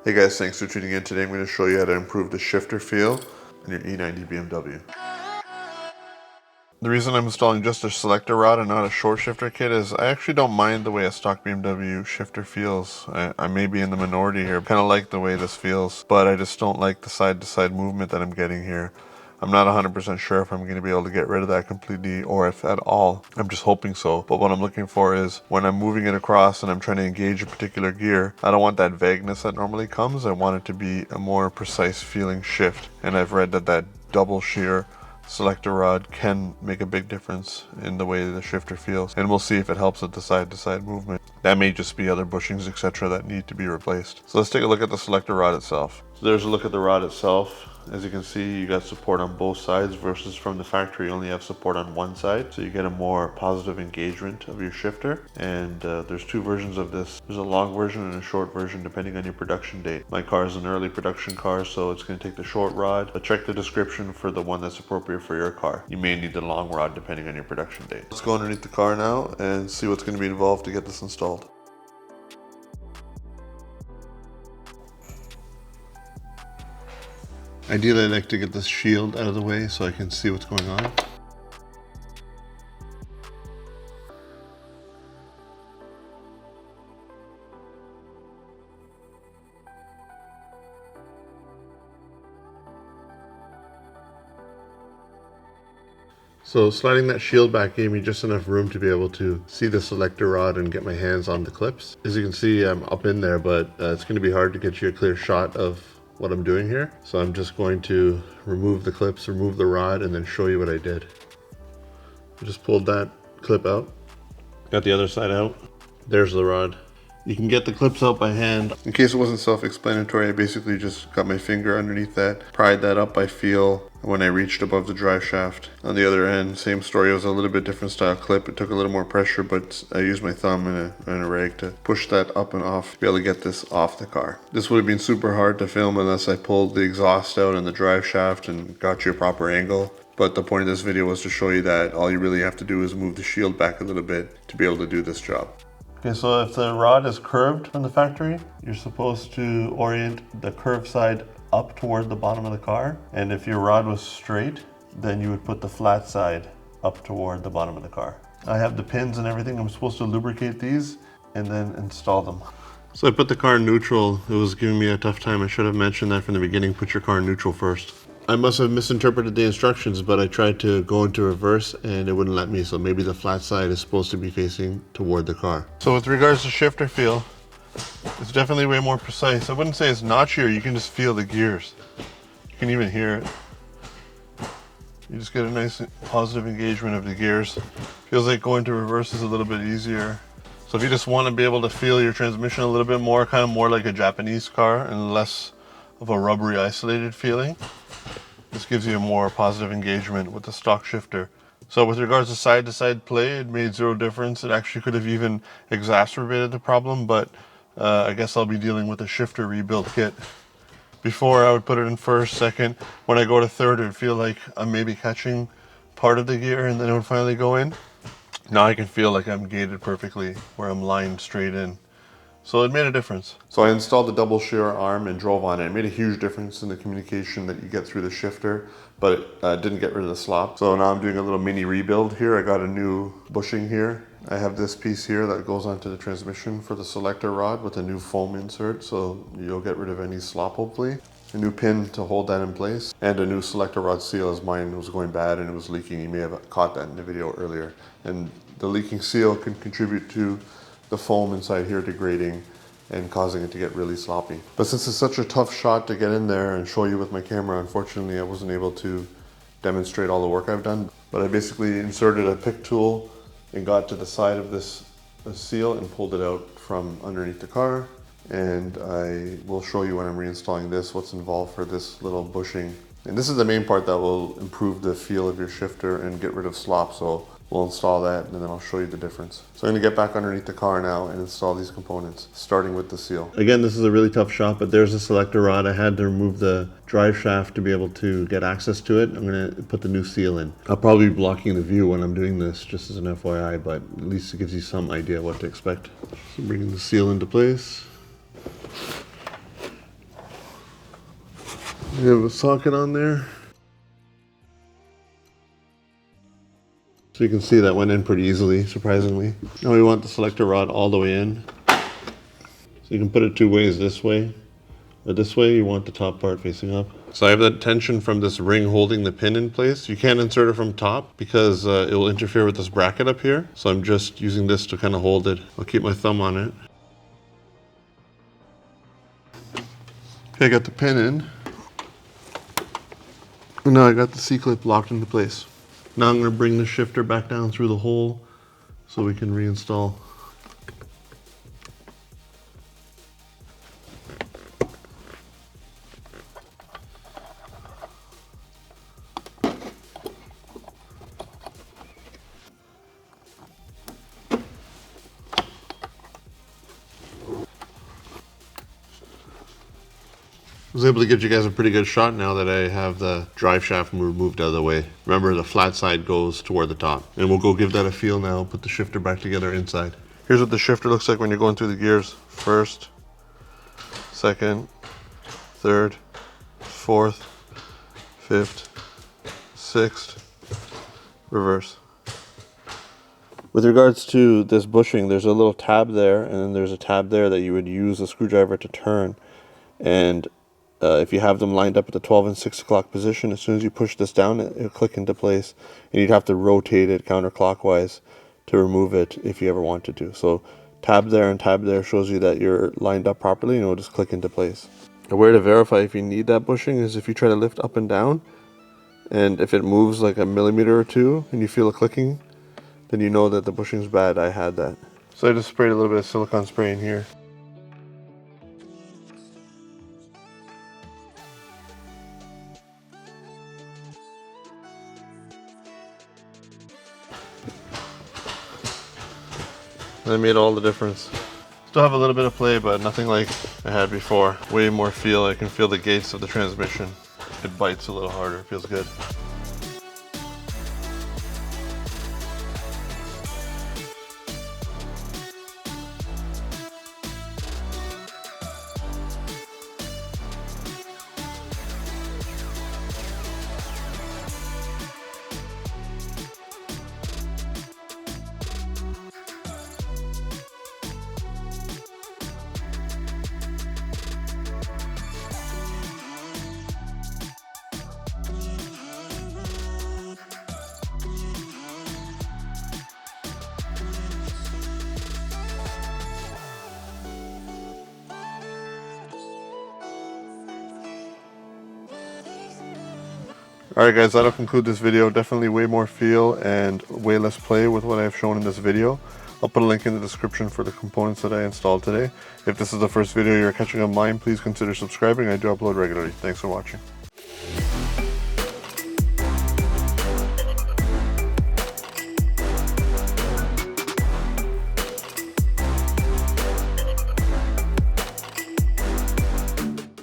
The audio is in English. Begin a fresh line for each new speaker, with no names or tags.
Hey guys, thanks for tuning in. Today I'm going to show you how to improve the shifter feel in your E90 BMW. The reason I'm installing just a selector rod and not a short shifter kit is I actually don't mind the way a stock BMW shifter feels. I may be in the minority here, kind of like the way this feels, but I just don't like the side-to-side movement that I'm getting here. I'm not 100% sure if I'm going to be able to get rid of that completely or if at all. I'm just hoping so. But what I'm looking for is when I'm moving it across and I'm trying to engage a particular gear, I don't want that vagueness that normally comes. I want it to be a more precise feeling shift. And I've read that double shear selector rod can make a big difference in the way the shifter feels, and we'll see if it helps with the side-to-side movement. That may just be other bushings, etc. that need to be replaced. So let's take a look at the selector rod itself. So there's a look at the rod itself. As you can see, you got support on both sides versus from the factory you only have support on one side, so you get a more positive engagement of your shifter. And there's two versions of this. There's a long version and a short version depending on your production date. My car is an early production car, so it's going to take the short rod, but check the description for the one that's appropriate for your car. You may need the long rod depending on your production date. Let's go underneath the car now and see what's going to be involved to get this installed. Ideally, I like to get this shield out of the way so I can see what's going on. So sliding that shield back gave me just enough room to be able to see the selector rod and get my hands on the clips. As you can see, I'm up in there, but it's going to be hard to get you a clear shot of what I'm doing here. So I'm just going to remove the clips, remove the rod, and then show you what I did. I just pulled that clip out, got the other side out. There's the rod. You can get the clips out by hand. In case it wasn't self-explanatory, I basically just got my finger underneath that, pried that up by feel when I reached above the drive shaft. On the other end, same story. It was a little bit different style clip. It took a little more pressure, but I used my thumb and a rag to push that up and off to be able to get this off the car. This would have been super hard to film unless I pulled the exhaust out and the drive shaft and got you a proper angle. But the point of this video was to show you that all you really have to do is move the shield back a little bit to be able to do this job. Okay, so if the rod is curved from the factory, you're supposed to orient the curved side up toward the bottom of the car. And if your rod was straight, then you would put the flat side up toward the bottom of the car. I have the pins and everything. I'm supposed to lubricate these and then install them. So I put the car in neutral. It was giving me a tough time. I should have mentioned that from the beginning. Put your car in neutral first. I must have misinterpreted the instructions, but I tried to go into reverse and it wouldn't let me, so maybe the flat side is supposed to be facing toward the car. So with regards to shifter feel, it's definitely way more precise. I wouldn't say it's notchier, you can just feel the gears. You can even hear it. You just get a nice positive engagement of the gears. Feels like going to reverse is a little bit easier. So if you just want to be able to feel your transmission a little bit more, kind of more like a Japanese car and less of a rubbery isolated feeling, this gives you a more positive engagement with the stock shifter. So with regards to side-to-side play, it made zero difference. It actually could have even exacerbated the problem, but I guess I'll be dealing with a shifter rebuild kit. Before I would put it in first, second. When I go to third, it would feel like I'm maybe catching part of the gear and then it would finally go in. Now I can feel like I'm gated perfectly, where I'm lined straight in. So it made a difference. So I installed the double shear arm and drove on it. It made a huge difference in the communication that you get through the shifter, but it didn't get rid of the slop. So now I'm doing a little mini rebuild here. I got a new bushing here. I have this piece here that goes onto the transmission for the selector rod with a new foam insert, so you'll get rid of any slop hopefully. A new pin to hold that in place, and a new selector rod seal as mine was going bad and it was leaking. You may have caught that in the video earlier. And the leaking seal can contribute to the foam inside here degrading and causing it to get really sloppy. But since it's such a tough shot to get in there and show you with my camera, unfortunately I wasn't able to demonstrate all the work I've done. But I basically inserted a pick tool and got to the side of this seal and pulled it out from underneath the car. And I will show you when I'm reinstalling this, what's involved for this little bushing. And this is the main part that will improve the feel of your shifter and get rid of slop. So we'll install that and then I'll show you the difference. So I'm gonna get back underneath the car now and install these components, starting with the seal. Again, this is a really tough shot, but there's a selector rod. I had to remove the drive shaft to be able to get access to it. I'm gonna put the new seal in. I'll probably be blocking the view when I'm doing this, just as an FYI, but at least it gives you some idea what to expect. So bringing the seal into place. We have a socket on there. So you can see that went in pretty easily, surprisingly. Now we want the selector rod all the way in. So you can put it two ways, this way or this way. You want the top part facing up. So I have that tension from this ring holding the pin in place. You can't insert it from top because it will interfere with this bracket up here. So I'm just using this to kind of hold it. I'll keep my thumb on it. Okay, I got the pin in. And now I got the C-clip locked into place. Now I'm going to bring the shifter back down through the hole so we can reinstall. I was able to give you guys a pretty good shot now that I have the drive shaft moved out of the way. Remember, the flat side goes toward the top. And we'll go give that a feel now, put the shifter back together inside. Here's what the shifter looks like when you're going through the gears. First, second, third, fourth, fifth, sixth, reverse. With regards to this bushing, there's a little tab there, and then there's a tab there that you would use a screwdriver to turn. And if you have them lined up at the 12 and 6 o'clock position, as soon as you push this down, it'll click into place, and you'd have to rotate it counterclockwise to remove it if you ever wanted to. So tab there and tab there shows you that you're lined up properly, and it'll just click into place. A way to verify if you need that bushing is if you try to lift up and down, and if it moves like a millimeter or two and you feel it clicking, then you know that the bushing's bad. I had that. So I just sprayed a little bit of silicone spray in here. That made all the difference. Still have a little bit of play, but nothing like I had before. Way more feel. I can feel the gates of the transmission. It bites a little harder. It feels good. Alright guys, that'll conclude this video. Definitely way more feel and way less play with what I've shown in this video. I'll put a link in the description for the components that I installed today. If this is the first video you're catching on mine, please consider subscribing. I do upload regularly. Thanks for watching.